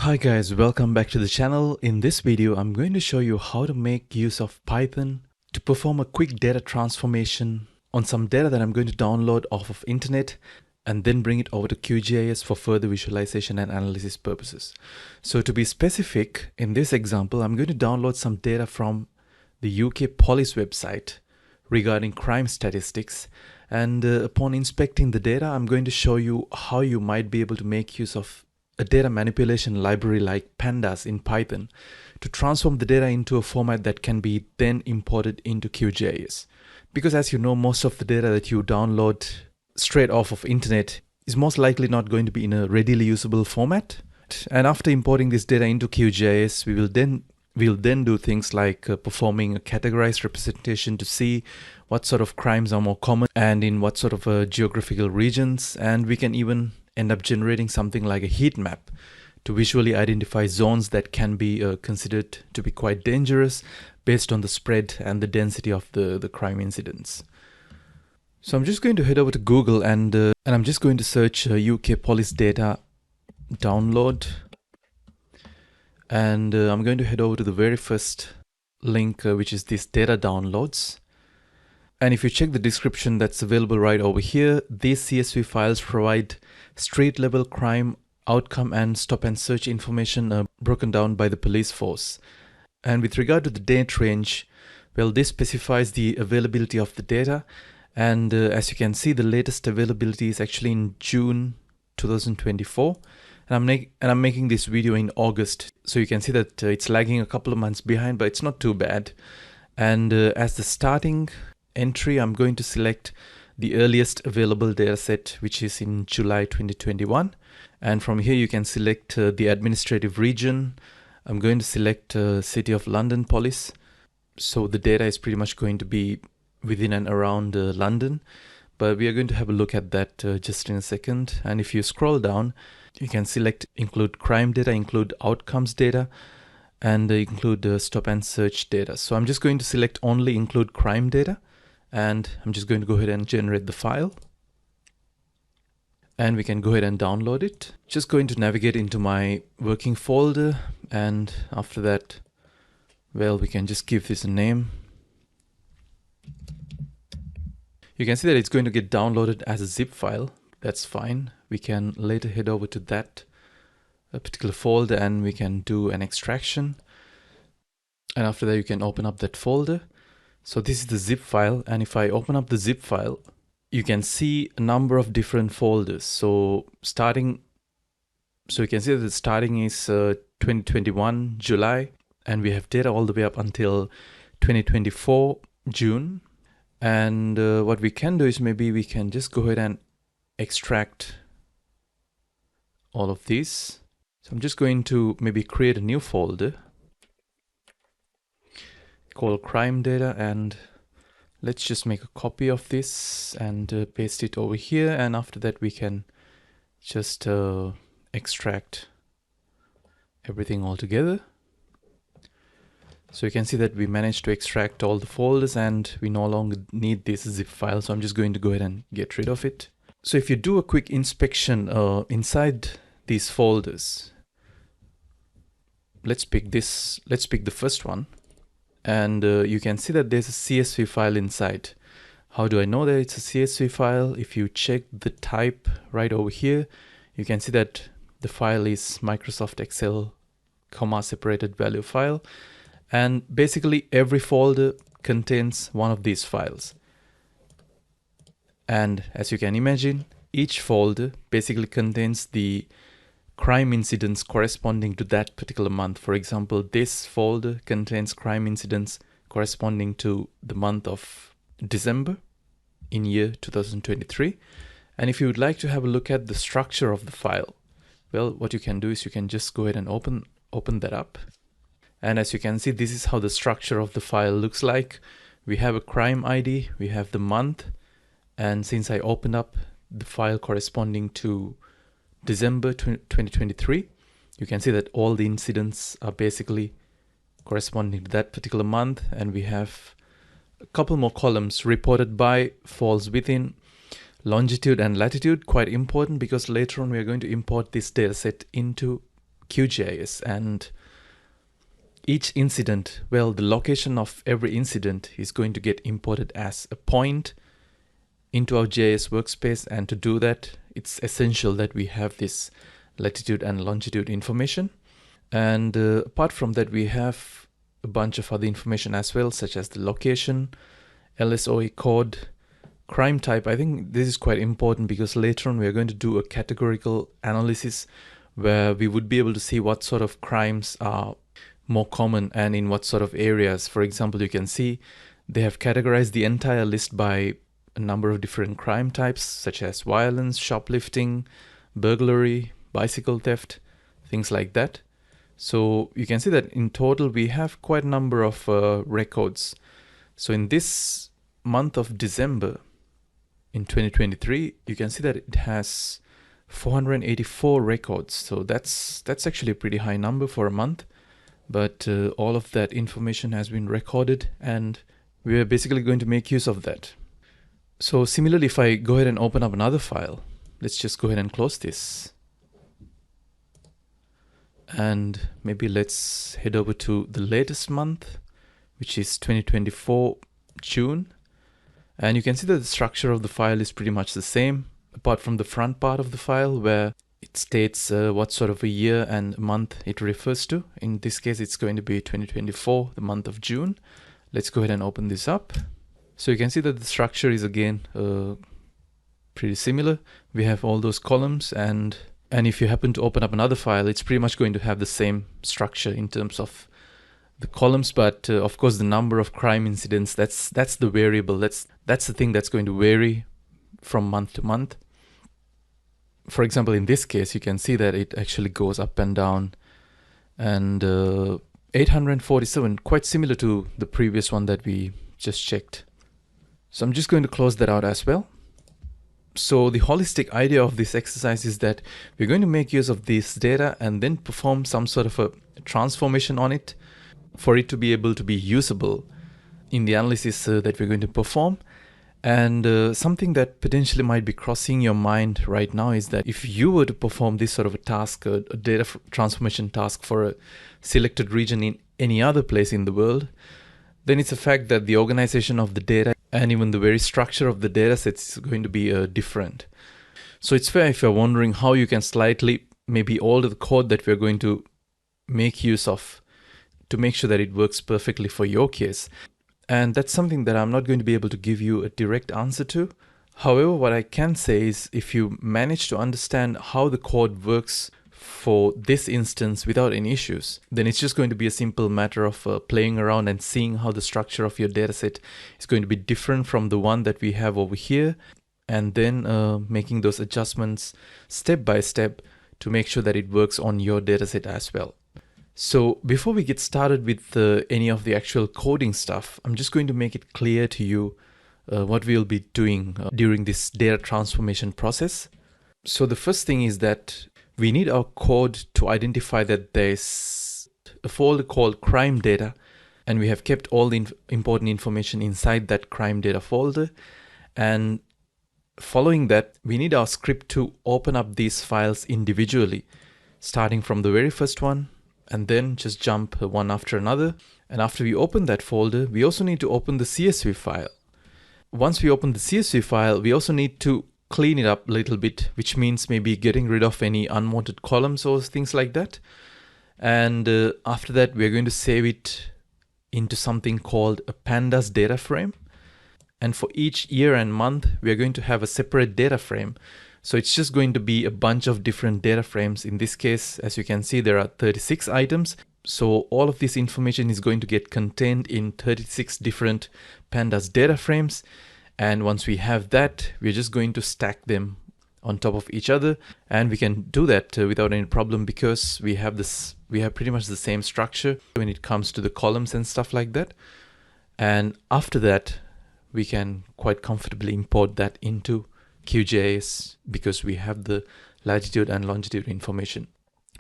Hi guys, welcome back to the channel. In this video, I'm going to show you how to make use of Python to perform a quick data transformation on some data that I'm going to download off of internet and then bring it over to QGIS for further visualization and analysis purposes. So to be specific, in this example, I'm going to download some data from the UK police website regarding crime statistics. And upon inspecting the data, I'm going to show you how you might be able to make use of a data manipulation library like Pandas in Python to transform the data into a format that can be then imported into QGIS. Because as you know, most of the data that you download straight off of internet is most likely not going to be in a readily usable format. And after importing this data into QGIS, we'll then do things like performing a categorized representation to see what sort of crimes are more common and in what sort of geographical regions. And we can even end up generating something like a heat map to visually identify zones that can be considered to be quite dangerous based on the spread and the density of the crime incidents. So I'm just going to head over to Google and I'm just going to search UK police data download. And I'm going to head over to the very first link, which is this data downloads. And if you check the description that's available right over here, these CSV files provide street level crime outcome and stop and search information broken down by the police force. And with regard to the date range, well, this specifies the availability of the data. And as you can see, the latest availability is actually in June 2024. And I'm making this video in August. So you can see that it's lagging a couple of months behind, but it's not too bad. And as the starting entry, I'm going to select the earliest available dataset, which is in July 2021. And from here, you can select the administrative region. I'm going to select City of London Police. So the data is pretty much going to be within and around London. But we are going to have a look at that just in a second. And if you scroll down, you can select include crime data, include outcomes data, and include stop and search data. So I'm just going to select only include crime data. And I'm just going to go ahead and generate the file. And we can go ahead and download it. Just going to navigate into my working folder. And after that, well, we can just give this a name. You can see that it's going to get downloaded as a zip file. That's fine. We can later head over to that particular folder and we can do an extraction. And after that, you can open up that folder. So this is the zip file, and if I open up the zip file, you can see a number of different folders. So you can see that the starting is 2021 July, and we have data all the way up until 2024 June. And what we can do is maybe we can just go ahead and extract all of these. So I'm just going to maybe create a new folder called crime data, and let's just make a copy of this and paste it over here. And after that, we can just extract everything all together. So you can see that we managed to extract all the folders and we no longer need this zip file. So I'm just going to go ahead and get rid of it. So if you do a quick inspection inside these folders, let's pick the first one. And you can see that there's a CSV file inside. How do I know that it's a CSV file? If you check the type right over here, you can see that the file is Microsoft Excel, separated value file. And basically every folder contains one of these files. And as you can imagine, each folder basically contains the crime incidents corresponding to that particular month. For example, this folder contains crime incidents corresponding to the month of December in year 2023. And if you would like to have a look at the structure of the file, well, what you can do is you can just go ahead and open that up. And as you can see, this is how the structure of the file looks like. We have a crime ID, we have the month, and since I opened up the file corresponding to December 2023, you can see that all the incidents are basically corresponding to that particular month. And we have a couple more columns: reported by, falls within, longitude and latitude. Quite important because later on we are going to import this dataset into QGIS, and each incident, well, the location of every incident is going to get imported as a point into our GIS workspace. And to do that, it's essential that we have this latitude and longitude information. And apart from that, we have a bunch of other information as well, such as the location, LSOE code, crime type. I think this is quite important because later on we are going to do a categorical analysis where we would be able to see what sort of crimes are more common and in what sort of areas. For example, you can see they have categorized the entire list by a number of different crime types, such as violence, shoplifting, burglary, bicycle theft, things like that. So you can see that in total we have quite a number of records. So in this month of December in 2023, you can see that it has 484 records. So that's actually a pretty high number for a month. But all of that information has been recorded and we are basically going to make use of that. So similarly, if I go ahead and open up another file, let's just go ahead and close this. And maybe let's head over to the latest month, which is 2024 June. And you can see that the structure of the file is pretty much the same, apart from the front part of the file where it states what sort of a year and month it refers to. In this case, it's going to be 2024, the month of June. Let's go ahead and open this up. So you can see that the structure is again pretty similar. We have all those columns, and if you happen to open up another file, it's pretty much going to have the same structure in terms of the columns. But of course, the number of crime incidents, that's the variable. That's the thing that's going to vary from month to month. For example, in this case, you can see that it actually goes up and down, and 847, quite similar to the previous one that we just checked. So I'm just going to close that out as well. So the holistic idea of this exercise is that we're going to make use of this data and then perform some sort of a transformation on it for it to be able to be usable in the analysis that we're going to perform. And something that potentially might be crossing your mind right now is that if you were to perform this sort of a task, a data transformation task for a selected region in any other place in the world, then it's a fact that the organization of the data and even the very structure of the data sets is going to be different. So it's fair if you're wondering how you can slightly maybe alter the code that we're going to make use of to make sure that it works perfectly for your case. And that's something that I'm not going to be able to give you a direct answer to. However, what I can say is if you manage to understand how the code works for this instance without any issues, then it's just going to be a simple matter of playing around and seeing how the structure of your dataset is going to be different from the one that we have over here, and then making those adjustments step by step to make sure that it works on your dataset as well. So before we get started with any of the actual coding stuff, I'm just going to make it clear to you what we'll be doing during this data transformation process. So the first thing is that we need our code to identify that there's a folder called crime data, and we have kept all the important information inside that crime data folder. And following that, we need our script to open up these files individually, starting from the very first one, and then just jump one after another. And after we open that folder, we also need to open the CSV file. Once we open the CSV file, we also need to clean it up a little bit, which means maybe getting rid of any unwanted columns or things like that. And after that, we're going to save it into something called a Pandas DataFrame. And for each year and month, we're going to have a separate data frame. So it's just going to be a bunch of different data frames. In this case, as you can see, there are 36 items. So all of this information is going to get contained in 36 different Pandas data frames. And once we have that, we're just going to stack them on top of each other. And we can do that without any problem because we have pretty much the same structure when it comes to the columns and stuff like that. And after that, we can quite comfortably import that into QGIS because we have the latitude and longitude information.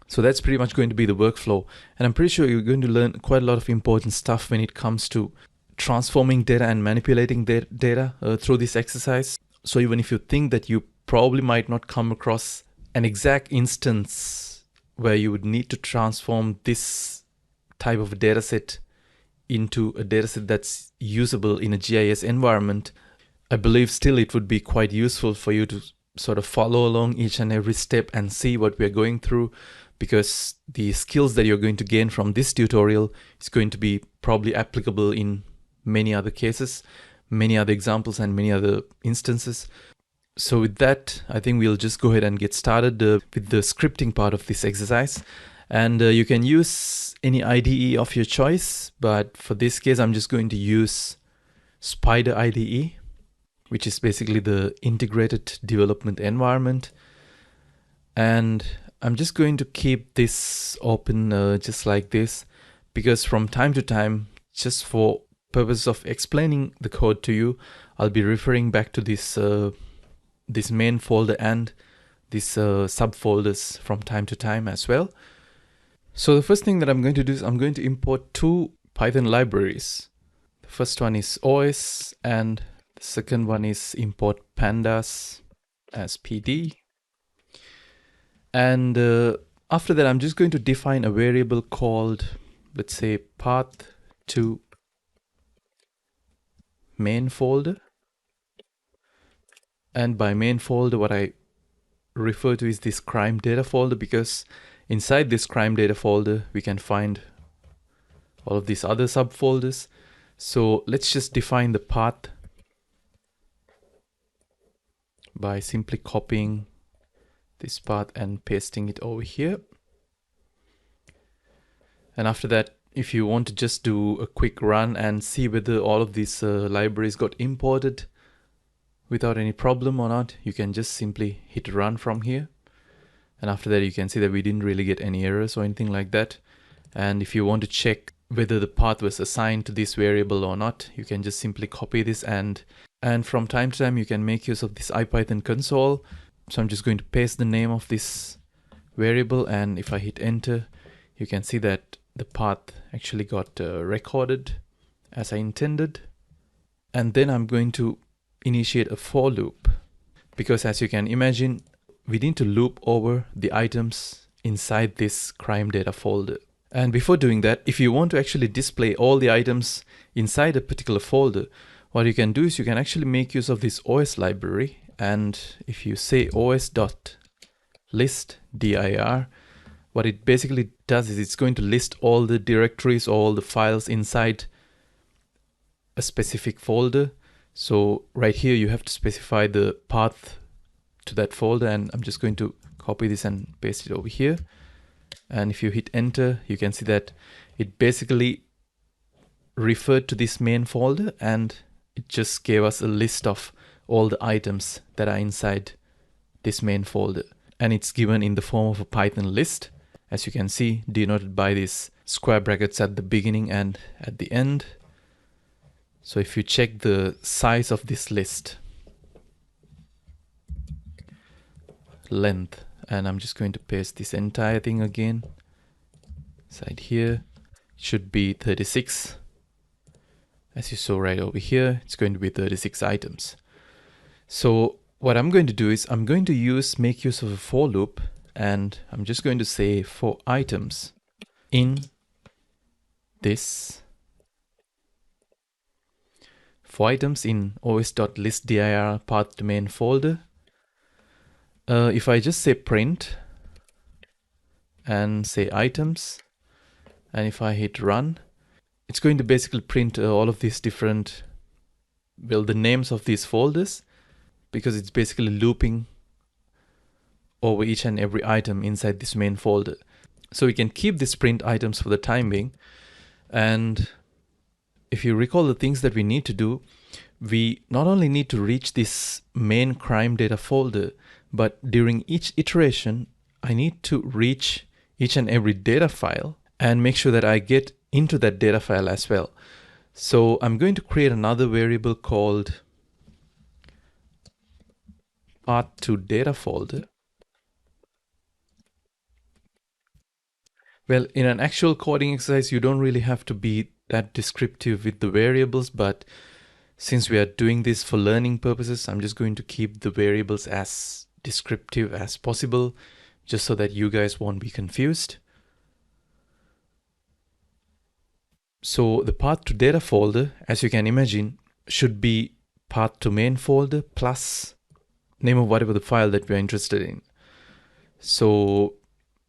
So that's pretty much going to be the workflow. And I'm pretty sure you're going to learn quite a lot of important stuff when it comes to transforming data and manipulating data through this exercise. So even if you think that you probably might not come across an exact instance where you would need to transform this type of data set into a dataset that's usable in a GIS environment, I believe still it would be quite useful for you to sort of follow along each and every step and see what we're going through, because the skills that you're going to gain from this tutorial is going to be probably applicable in many other cases, many other examples, and many other instances. So with that, I think we'll just go ahead and get started with the scripting part of this exercise. And you can use any IDE of your choice, but for this case, I'm just going to use Spider IDE, which is basically the integrated development environment. And I'm just going to keep this open just like this, because from time to time, just for purpose of explaining the code to you, I'll be referring back to this main folder and these subfolders from time to time as well. So the first thing that I'm going to do is I'm going to import two Python libraries. The first one is OS, and the second one is import pandas as PD. And after that, I'm just going to define a variable called, let's say, path to main folder. And by main folder, what I refer to is this crime data folder, because inside this crime data folder, we can find all of these other subfolders. So let's just define the path by simply copying this path and pasting it over here. And after that, if you want to just do a quick run and see whether all of these libraries got imported without any problem or not, you can just simply hit run from here. And after that, you can see that we didn't really get any errors or anything like that. And if you want to check whether the path was assigned to this variable or not, you can just simply copy this, and from time to time, you can make use of this IPython console. So I'm just going to paste the name of this variable, and if I hit enter, you can see that the path actually got recorded as I intended. And then I'm going to initiate a for loop, because as you can imagine, we need to loop over the items inside this crime data folder. And before doing that, if you want to actually display all the items inside a particular folder, what you can do is you can actually make use of this OS library. And if you say os.list dir, what it basically does is it's going to list all the directories, all the files inside a specific folder. So right here, you have to specify the path to that folder, and I'm just going to copy this and paste it over here. And if you hit enter, you can see that it basically referred to this main folder, and it just gave us a list of all the items that are inside this main folder. And it's given in the form of a Python list, as you can see, denoted by these square brackets at the beginning and at the end. So if you check the size of this list, length, and I'm just going to paste this entire thing again inside here, it should be 36. As you saw right over here, it's going to be 36 items. So what I'm going to do is I'm going to make use of a for loop, and I'm just going to say for items in this, for items in os.listdir path to main folder. If I just say print and say items, and if I hit run, it's going to basically print all of these different, well, the names of these folders, because it's basically looping over each and every item inside this main folder. So we can keep this print items for the time being. And if you recall the things that we need to do, we not only need to reach this main crime data folder, but during each iteration, I need to reach each and every data file and make sure that I get into that data file as well. So I'm going to create another variable called path to data folder. Well, in an actual coding exercise, you don't really have to be that descriptive with the variables, but since we are doing this for learning purposes, I'm just going to keep the variables as descriptive as possible, just so that you guys won't be confused. So the path to data folder, as you can imagine, should be path to main folder plus name of whatever the file that we're interested in. So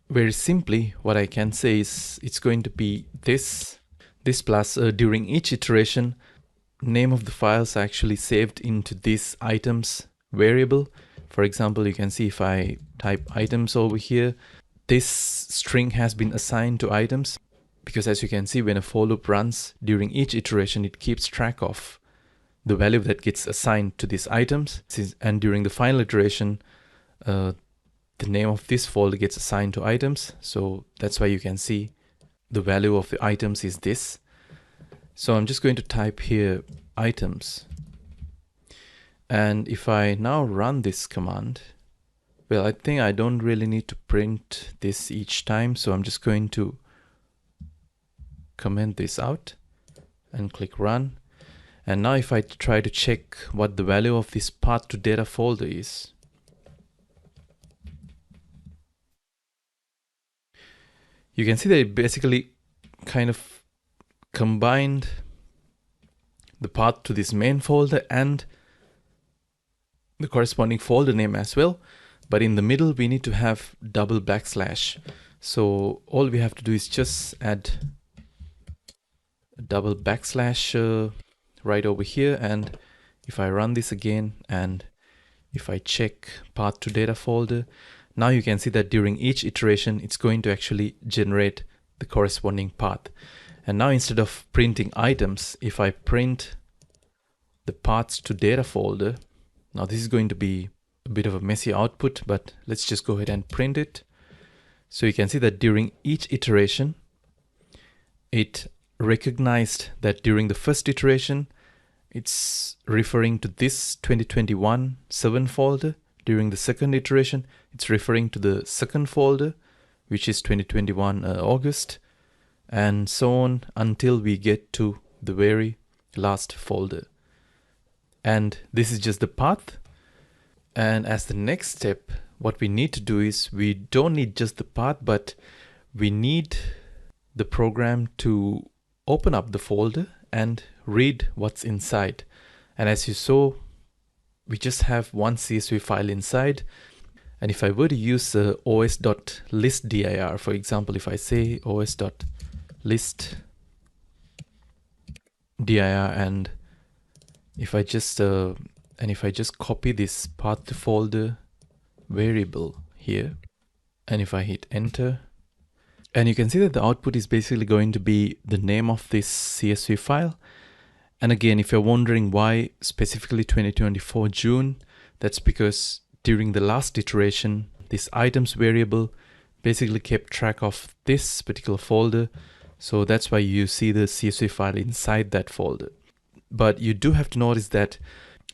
very simply, what I can say is it's going to be this plus during each iteration, name of the files are actually saved into this items variable. For example, you can see if I type items over here, this string has been assigned to items, because as you can see, when a for loop runs during each iteration, it keeps track of the value that gets assigned to these items. And during the final iteration, the name of this folder gets assigned to items. So that's why you can see the value of the items is this. So I'm just going to type here items. And if I now run this command, well, I think I don't really need to print this each time. So I'm just going to comment this out and click run. And now if I try to check what the value of this path to data folder is, you can see that it basically kind of combined the path to this main folder and the corresponding folder name as well. But in the middle, we need to have double backslash. So all we have to do is just add a double backslash right over here. And if I run this again, and if I check path to data folder, now you can see that during each iteration, it's going to actually generate the corresponding path. And now instead of printing items, if I print the paths to data folder, now this is going to be a bit of a messy output, but let's just go ahead and print it. So you can see that during each iteration, it recognized that during the first iteration, it's referring to this 2021 7 folder. During the second iteration, it's referring to the second folder, which is 2021 August, and so on until we get to the very last folder. And this is just the path. And as the next step, what we need to do is we don't need just the path, but we need the program to open up the folder and read what's inside. And as you saw, we just have one CSV file inside. And if I were to use os.listdir, for example, if I say os.listdir, and if I just copy this path to folder variable here, and if I hit enter, and you can see that the output is basically going to be the name of this CSV file. And again, if you're wondering why specifically 2024 June, that's because during the last iteration, this items variable basically kept track of this particular folder. So that's why you see the CSV file inside that folder. But you do have to notice that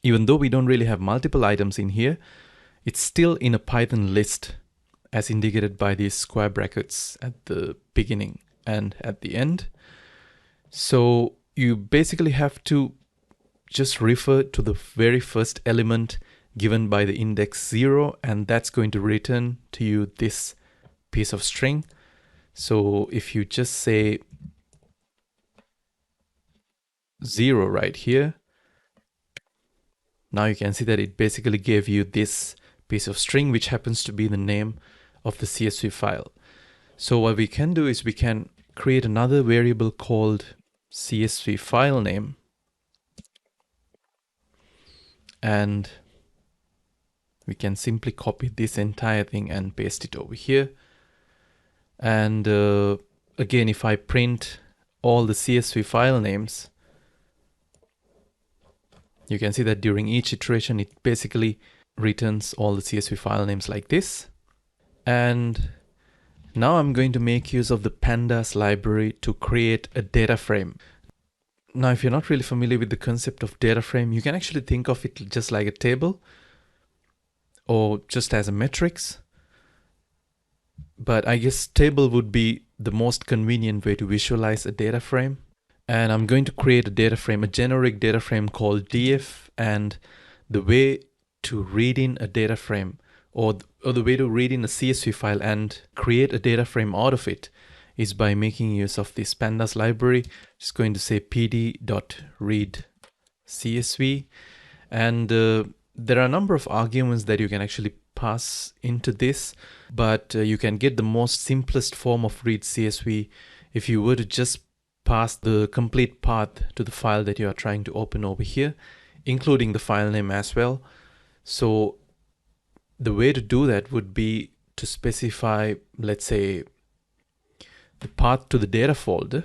even though we don't really have multiple items in here, it's still in a Python list as indicated by these square brackets at the beginning and at the end. So you basically have to just refer to the very first element given by the index 0, and that's going to return to you this piece of string. So if you just say 0 right here, now you can see that it basically gave you this piece of string, which happens to be the name of the CSV file. So what we can do is we can create another variable called CSV file name, and we can simply copy this entire thing and paste it over here. And again, if I print all the CSV file names, you can see that during each iteration, it basically returns all the CSV file names like this. And now I'm going to make use of the Pandas library to create a data frame. Now, if you're not really familiar with the concept of data frame, you can actually think of it just like a table or just as a matrix. But I guess table would be the most convenient way to visualize a data frame. And I'm going to create a data frame, a generic data frame called df. And the way to read in a data frame or the way to read in a CSV file and create a data frame out of it is by making use of this pandas library. Just going to say pd.read CSV, and there are a number of arguments that you can actually pass into this, but you can get the most simplest form of read CSV if you were to just pass the complete path to the file that you are trying to open over here, including the file name as well. So the way to do that would be to specify, let's say, the path to the data folder,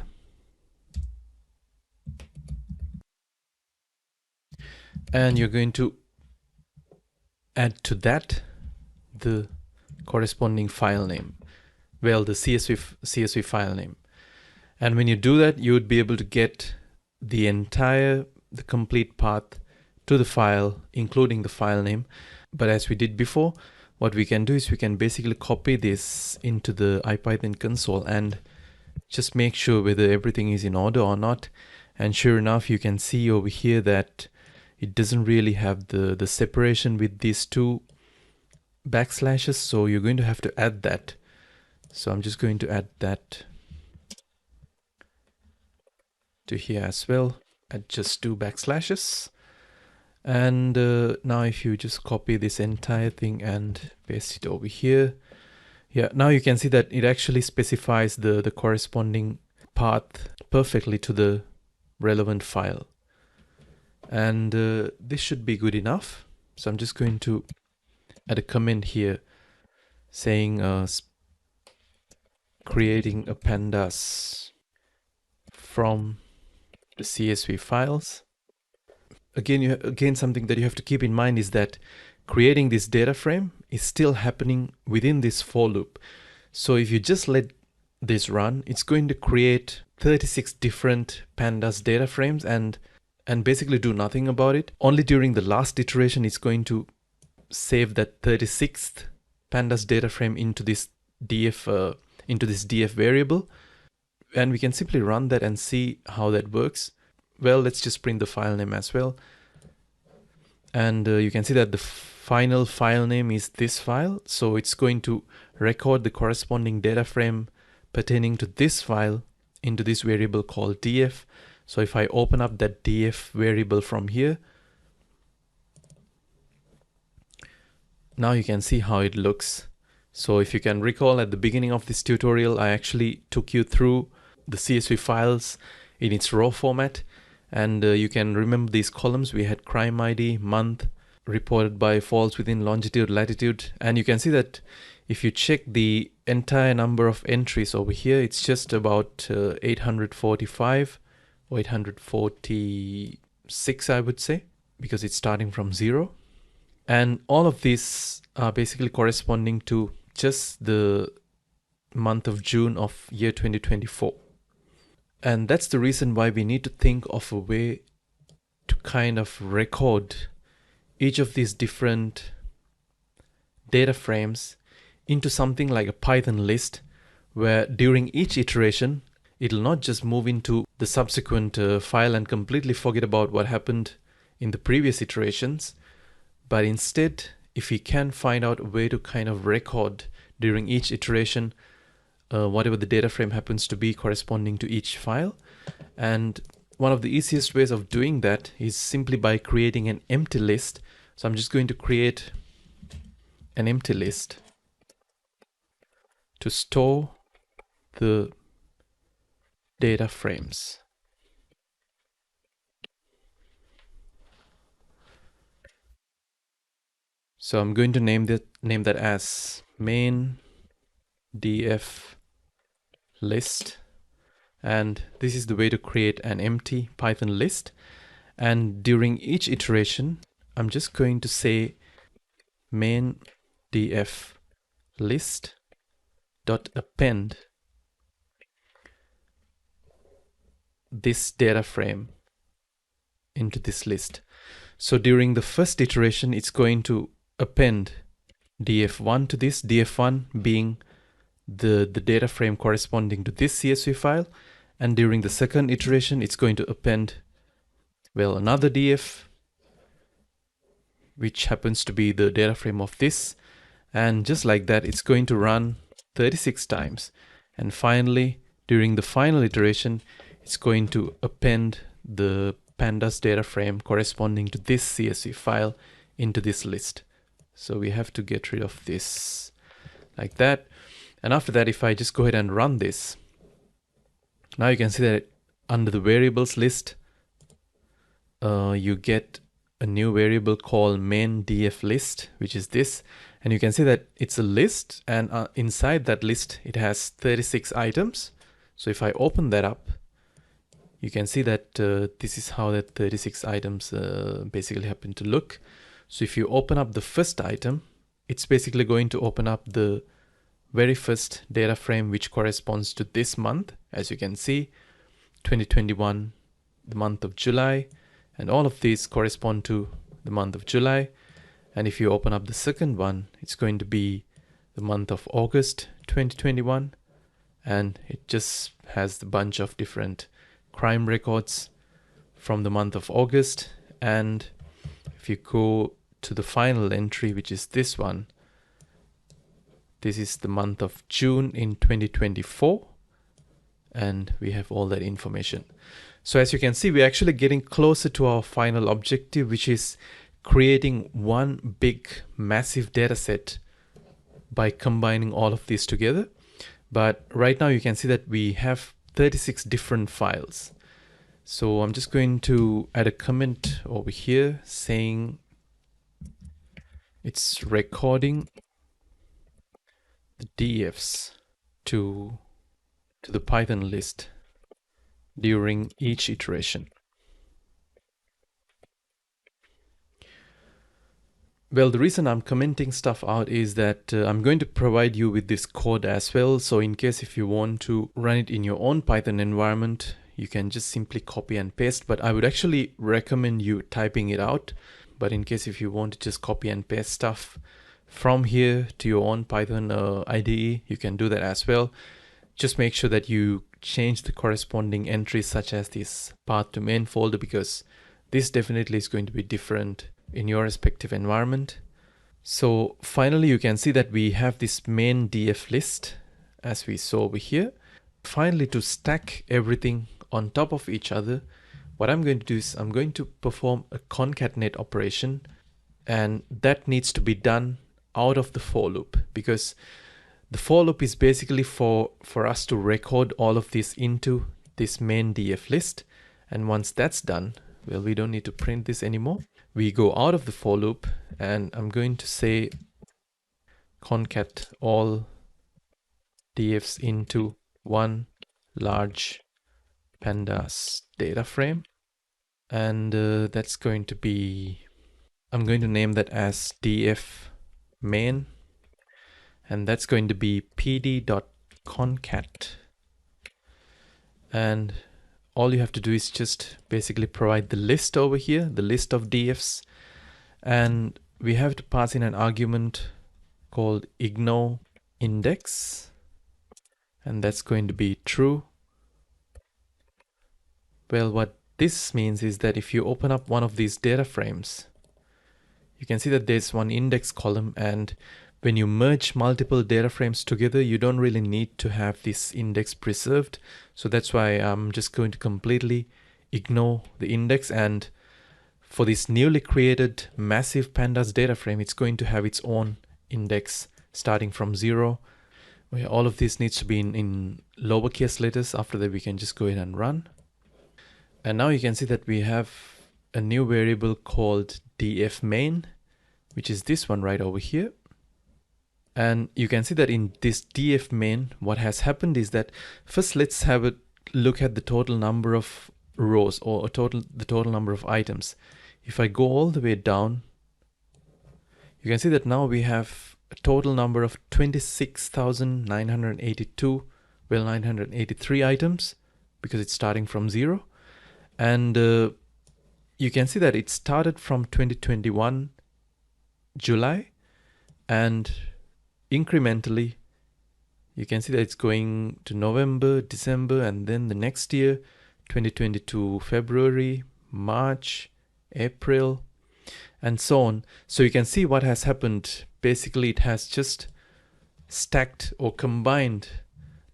and you're going to add to that the corresponding file name, well, the CSV file name. And when you do that, you would be able to get the complete path to the file, including the file name. But as we did before, what we can do is we can basically copy this into the IPython console and just make sure whether everything is in order or not. And sure enough, you can see over here that it doesn't really have the separation with these two backslashes, so you're going to have to add that. So I'm just going to add that to here as well, at just 2 backslashes. And now if you just copy this entire thing and paste it over here, yeah, now you can see that it actually specifies the corresponding path perfectly to the relevant file. And this should be good enough. So I'm just going to add a comment here saying creating a pandas from the CSV files. Again, something that you have to keep in mind is that creating this data frame is still happening within this for loop. So if you just let this run, it's going to create 36 different pandas data frames and basically do nothing about it. Only during the last iteration, it's going to save that 36th pandas data frame into this df variable, and we can simply run that and see how that works. Well, let's just print the file name as well. And you can see that the final file name is this file. So it's going to record the corresponding data frame pertaining to this file into this variable called df. So if I open up that df variable from here, now you can see how it looks. So if you can recall, at the beginning of this tutorial, I actually took you through the CSV files in its raw format. And you can remember these columns. We had crime ID, month, reported by falls within longitude, latitude. And you can see that if you check the entire number of entries over here, it's just about 845 or 846, I would say, because it's starting from 0. And all of these are basically corresponding to just the month of June of year 2024. And that's the reason why we need to think of a way to kind of record each of these different data frames into something like a Python list, where during each iteration, it'll not just move into the subsequent file and completely forget about what happened in the previous iterations. But instead, if we can find out a way to kind of record during each iteration whatever the data frame happens to be corresponding to each file. And one of the easiest ways of doing that is simply by creating an empty list. So I'm just going to create an empty list to store the data frames. So I'm going to name that as main df list, and this is the way to create an empty Python list. And during each iteration, I'm just going to say main df list dot append this data frame into this list. So during the first iteration, it's going to append df1 to this, df1 being the data frame corresponding to this CSV file. And during the second iteration, it's going to append, well, another df, which happens to be the data frame of this. And just like that, it's going to run 36 times. And finally, during the final iteration, it's going to append the pandas data frame corresponding to this CSV file into this list. So we have to get rid of this like that. And after that, if I just go ahead and run this, now you can see that under the variables list, you get a new variable called main df list, which is this. And you can see that it's a list, and inside that list, it has 36 items. So if I open that up, you can see that this is how that 36 items basically happen to look. So if you open up the first item, it's basically going to open up the very first data frame, which corresponds to this month. As you can see, 2021, the month of July, and all of these correspond to the month of July. And if you open up the second one, it's going to be the month of August 2021, and it just has the bunch of different crime records from the month of August. And if you go to the final entry, which is this one, this is the month of June in 2024, and we have all that information. So as you can see, we're actually getting closer to our final objective, which is creating one big massive data set by combining all of these together. But right now you can see that we have 36 different files. So I'm just going to add a comment over here saying it's recording the DFs to the Python list during each iteration. Well, the reason I'm commenting stuff out is that I'm going to provide you with this code as well. So in case if you want to run it in your own Python environment, you can just simply copy and paste. But I would actually recommend you typing it out. But in case if you want to just copy and paste stuff from here to your own Python IDE, you can do that as well. Just make sure that you change the corresponding entries such as this path to main folder, because this definitely is going to be different in your respective environment. So finally, you can see that we have this main df list as we saw over here. Finally, to stack everything on top of each other, what I'm going to do is I'm going to perform a concatenate operation, and that needs to be done out of the for loop, because the for loop is basically for us to record all of this into this main df list. And once that's done, well, we don't need to print this anymore. We go out of the for loop, and I'm going to say concat all dfs into one large pandas data frame. And that's going to be, I'm going to name that as df main, and that's going to be pd.concat. And all you have to do is just basically provide the list over here, the list of dfs, and we have to pass in an argument called ignore index, and that's going to be true. Well, what this means is that if you open up one of these data frames, you can see that there's one index column, and when you merge multiple data frames together, you don't really need to have this index preserved. So that's why I'm just going to completely ignore the index. And for this newly created massive pandas data frame, it's going to have its own index starting from 0. Where all of this needs to be in lowercase letters. After that, we can just go ahead and run. And now you can see that we have a new variable called df main, which is this one right over here. And you can see that in this df main, what has happened is that first let's have a look at the total number of rows, or the total number of items. If I go all the way down, you can see that now we have a total number of 26,982, well, 983 items, because it's starting from 0. And you can see that it started from 2021 July, and incrementally you can see that it's going to November, December, and then the next year 2022 February, March, April, and so on. So you can see what has happened basically it has just stacked or combined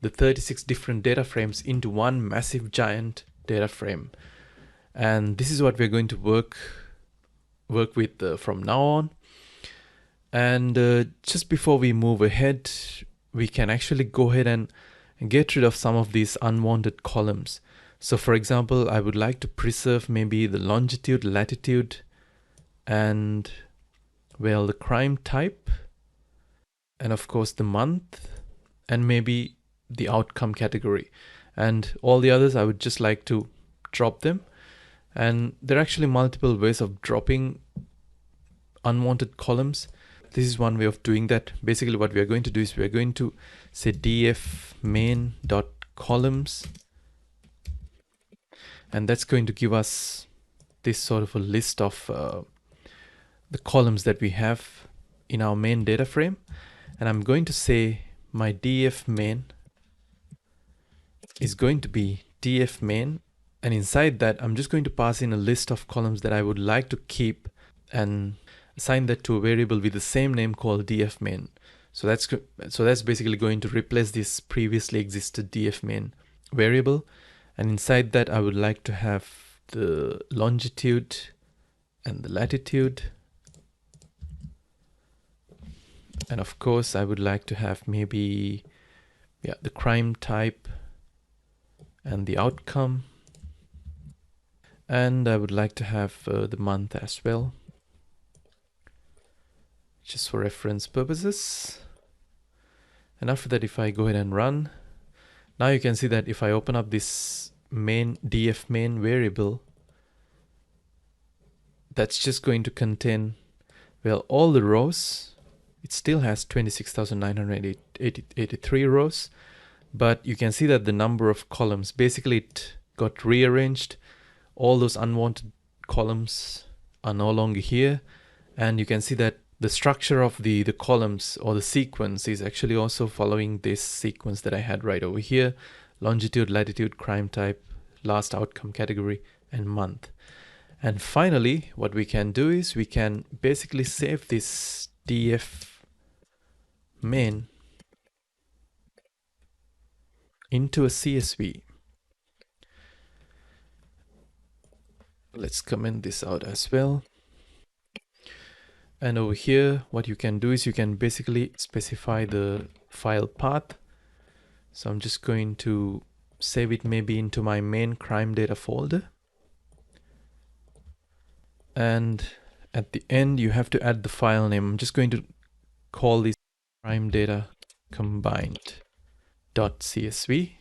the 36 different data frames into one massive giant data frame. And this is what we're going to work with from now on. And just before we move ahead, we can actually go ahead and get rid of some of these unwanted columns. So for example, I would like to preserve maybe the longitude, latitude, and well, the crime type, and of course the month, and maybe the outcome category. And all the others I would just like to drop them. And there are actually multiple ways of dropping unwanted columns. This is one way of doing that. Basically what we are going to do is we are going to say df main.columns, and that's going to give us this sort of a list of the columns that we have in our main data frame. And I'm going to say my df main is going to be df main, and inside that I'm just going to pass in a list of columns that I would like to keep and assign that to a variable with the same name called df main. So that's basically going to replace this previously existed df main variable. And inside that I would like to have the longitude and the latitude, and of course I would like to have maybe the crime type and the outcome, and I would like to have the month as well, just for reference purposes. And after that, if I go ahead and run, now you can see that if I open up this main df main variable, that's just going to contain, well, all the rows. It still has 26,983 rows, but you can see that the number of columns, basically it got rearranged. All those unwanted columns are no longer here, and you can see that the structure of the columns or the sequence is actually also following this sequence that I had right over here: longitude, latitude, crime type, last outcome category, and month. And finally, what we can do is we can basically save this df main into a CSV. Let's comment this out as well. And over here, what you can do is you can basically specify the file path. So I'm just going to save it maybe into my main crime data folder. And at the end, you have to add the file name. I'm just going to call this crime data combined.csv.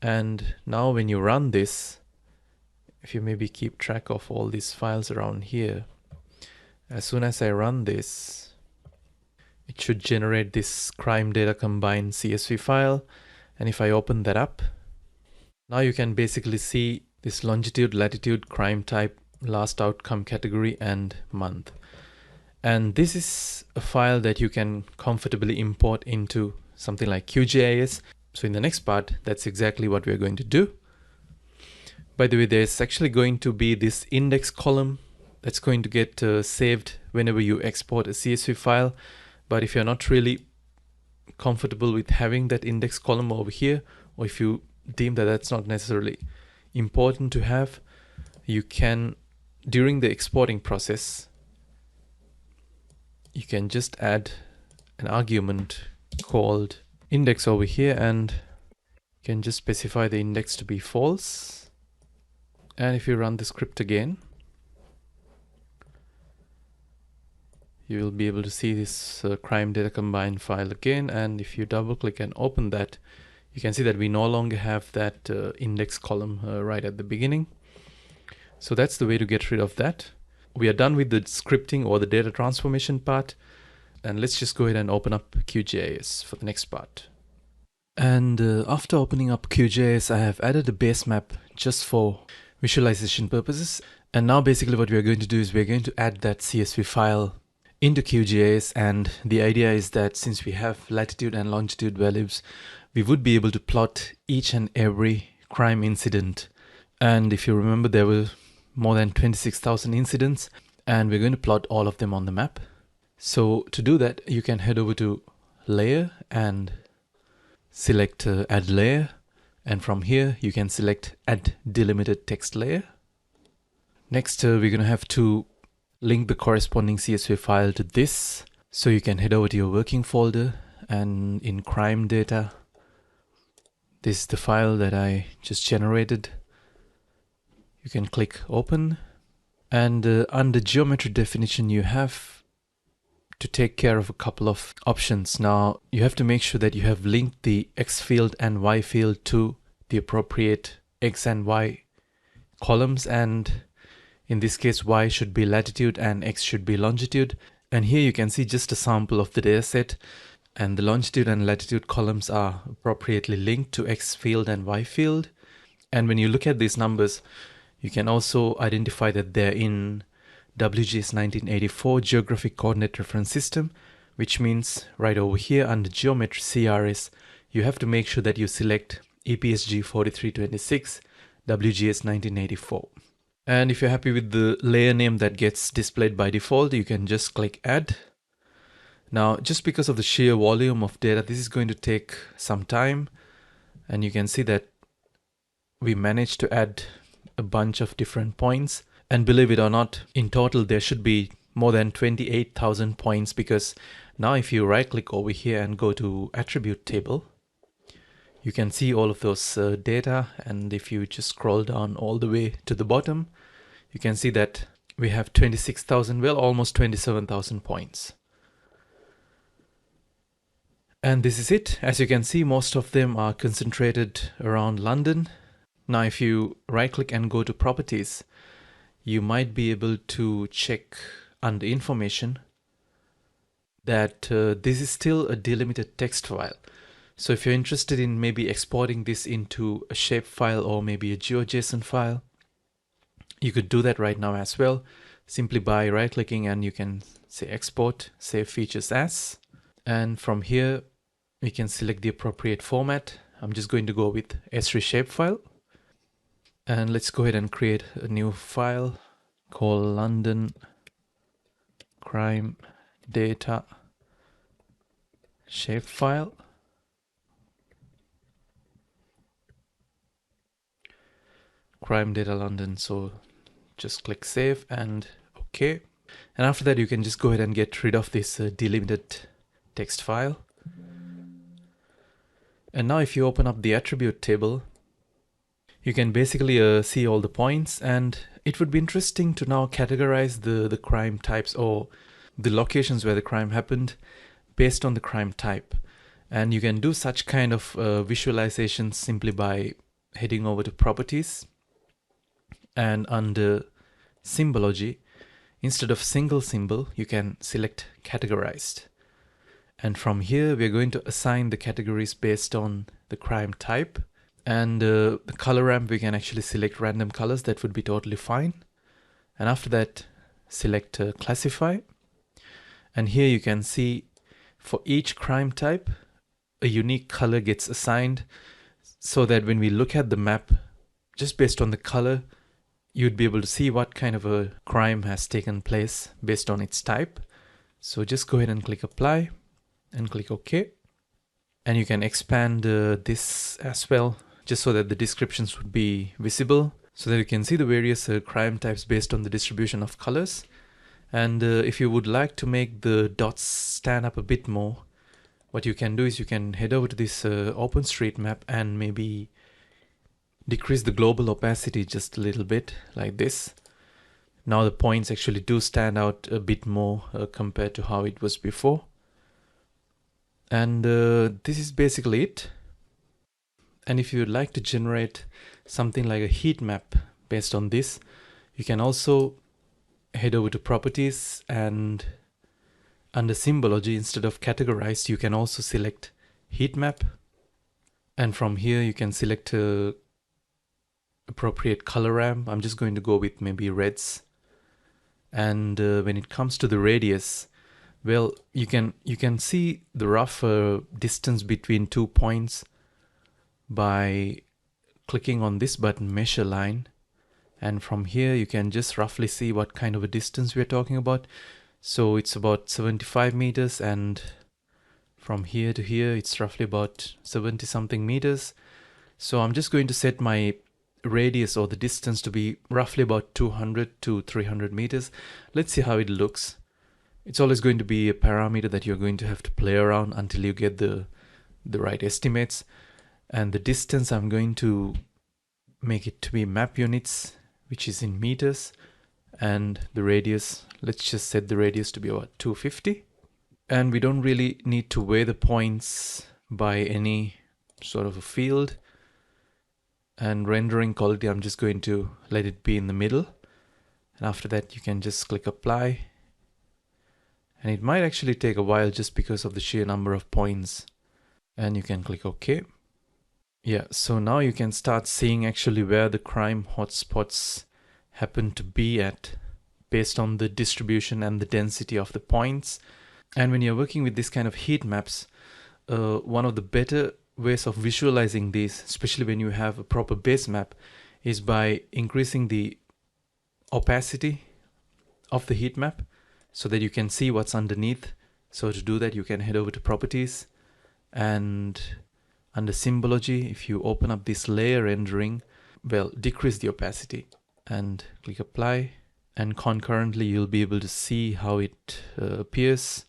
And now when you run this, if you maybe keep track of all these files around here, as soon as I run this, it should generate this crime data combined CSV file. And if I open that up, now you can basically see this longitude, latitude, crime type, last outcome category, and month. And this is a file that you can comfortably import into something like QGIS. So in the next part, that's exactly what we're going to do. By the way, there's actually going to be this index column that's going to get saved whenever you export a CSV file. But if you're not really comfortable with having that index column over here, or if you deem that that's not necessarily important to have, you can, during the exporting process, you can just add an argument called index over here, and you can just specify the index to be false. And if you run the script again, you will be able to see this crime data combined file again. And if you double click and open that, you can see that we no longer have that index column right at the beginning. So that's the way to get rid of that. We are done with the scripting or the data transformation part. And let's just go ahead and open up QGIS for the next part. And after opening up QGIS, I have added a base map just for visualization purposes. And now basically what we are going to do is we're going to add that CSV file into QGIS. And the idea is that since we have latitude and longitude values, we would be able to plot each and every crime incident. And if you remember, there were more than 26,000 incidents, and we're going to plot all of them on the map. So to do that, you can head over to layer and select add layer. And from here, you can select add delimited text layer. Next, we're going to have to link the corresponding CSV file to this. So you can head over to your working folder, and in crime data, this is the file that I just generated. You can click open, and under geometry definition, you have to take care of a couple of options. Now, you have to make sure that you have linked the X field and Y field to the appropriate X and Y columns, and in this case, Y should be latitude and X should be longitude. And here you can see just a sample of the dataset, and the longitude and latitude columns are appropriately linked to X field and Y field. And when you look at these numbers, you can also identify that they're in WGS 1984 Geographic Coordinate Reference System, which means right over here under Geometry CRS, you have to make sure that you select EPSG 4326 WGS 1984. And if you're happy with the layer name that gets displayed by default, you can just click add. Now, just because of the sheer volume of data, this is going to take some time. And you can see that we managed to add a bunch of different points. And believe it or not, in total, there should be more than 28,000 points, because now if you right click over here and go to attribute table, you can see all of those data. And if you just scroll down all the way to the bottom, you can see that we have 26,000, well, almost 27,000 points. And this is it. As you can see, most of them are concentrated around London. Now, if you right click and go to properties, you might be able to check under information that this is still a delimited text file. So if you're interested in maybe exporting this into a shapefile or maybe a GeoJSON file, you could do that right now as well, simply by right clicking, and you can say export, save features as, and from here we can select the appropriate format. I'm just going to go with S3 shapefile, and let's go ahead and create a new file called London crime data shapefile. Crime data London. So just click save and OK. And after that, you can just go ahead and get rid of this delimited text file. And now if you open up the attribute table, you can basically see all the points, and it would be interesting to now categorize the crime types or the locations where the crime happened based on the crime type. And you can do such kind of visualizations simply by heading over to properties, and under symbology, instead of single symbol, you can select categorized. And from here, we're going to assign the categories based on the crime type. And the color ramp, we can actually select random colors. That would be totally fine. And after that, select classify. And here you can see for each crime type, a unique color gets assigned, so that when we look at the map, just based on the color, you'd be able to see what kind of a crime has taken place based on its type. So just go ahead and click apply and click OK. And you can expand this as well, just so that the descriptions would be visible, so that you can see the various crime types based on the distribution of colors. And if you would like to make the dots stand up a bit more, what you can do is you can head over to this OpenStreetMap and maybe decrease the global opacity just a little bit, like this. Now the points actually do stand out a bit more compared to how it was before. And this is basically it. And if you'd like to generate something like a heat map based on this, you can also head over to properties, and under symbology, instead of categorized, you can also select heat map. And from here, you can select appropriate color ramp. I'm just going to go with maybe reds. And when it comes to the radius, well, you can see the rough distance between 2 points by clicking on this button, measure line. And from here, you can just roughly see what kind of a distance we're talking about. So it's about 75 meters, and from here to here it's roughly about 70 something meters. So I'm just going to set my radius or the distance to be roughly about 200 to 300 meters. Let's see how it looks. It's always going to be a parameter that you're going to have to play around until you get the right estimates. And the distance, I'm going to make it to be map units, which is in meters. And the radius, let's just set the radius to be about 250. And we don't really need to weigh the points by any sort of a field. And rendering quality, I'm just going to let it be in the middle. And after that, you can just click apply. And it might actually take a while just because of the sheer number of points. And you can click OK. Yeah, so now you can start seeing actually where the crime hotspots happen to be at based on the distribution and the density of the points. And when you're working with this kind of heat maps, one of the better ways of visualizing these, especially when you have a proper base map, is by increasing the opacity of the heat map so that you can see what's underneath. So to do that, you can head over to properties, and under symbology, if you open up this layer rendering, well, decrease the opacity and click apply, and concurrently you'll be able to see how it appears.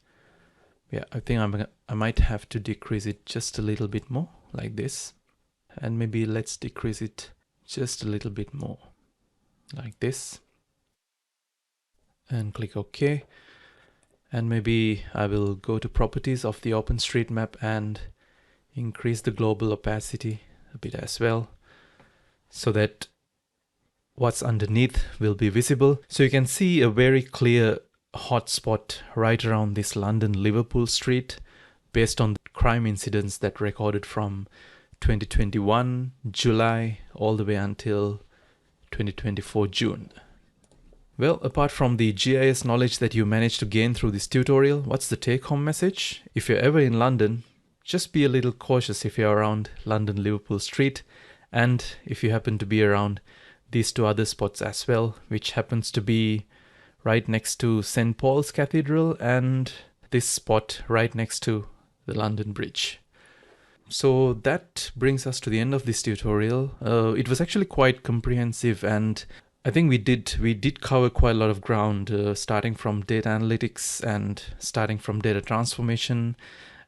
Yeah, I think I might have to decrease it just a little bit more, like this. And maybe let's decrease it just a little bit more, like this. And click OK. And maybe I will go to properties of the OpenStreetMap and increase the global opacity a bit as well, so that what's underneath will be visible. So you can see a very clear hotspot right around this London-Liverpool street based on the crime incidents that recorded from 2021 July all the way until 2024 June. Well, apart from the GIS knowledge that you managed to gain through this tutorial, what's the take-home message? If you're ever in London, just be a little cautious if you're around London-Liverpool street, and if you happen to be around these two other spots as well, which happens to be right next to St. Paul's Cathedral and this spot right next to the London Bridge. So that brings us to the end of this tutorial. It was actually quite comprehensive, and I think we did cover quite a lot of ground, starting from data analytics and starting from data transformation,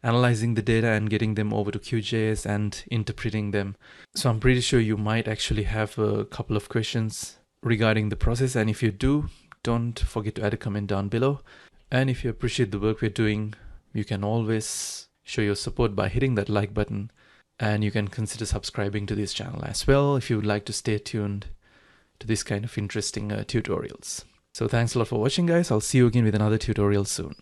analyzing the data and getting them over to QGIS and interpreting them. So I'm pretty sure you might actually have a couple of questions regarding the process, and if you do, don't forget to add a comment down below. And if you appreciate the work we're doing, you can always show your support by hitting that like button, and you can consider subscribing to this channel as well if you would like to stay tuned to this kind of interesting tutorials. So thanks a lot for watching, guys. I'll see you again with another tutorial soon.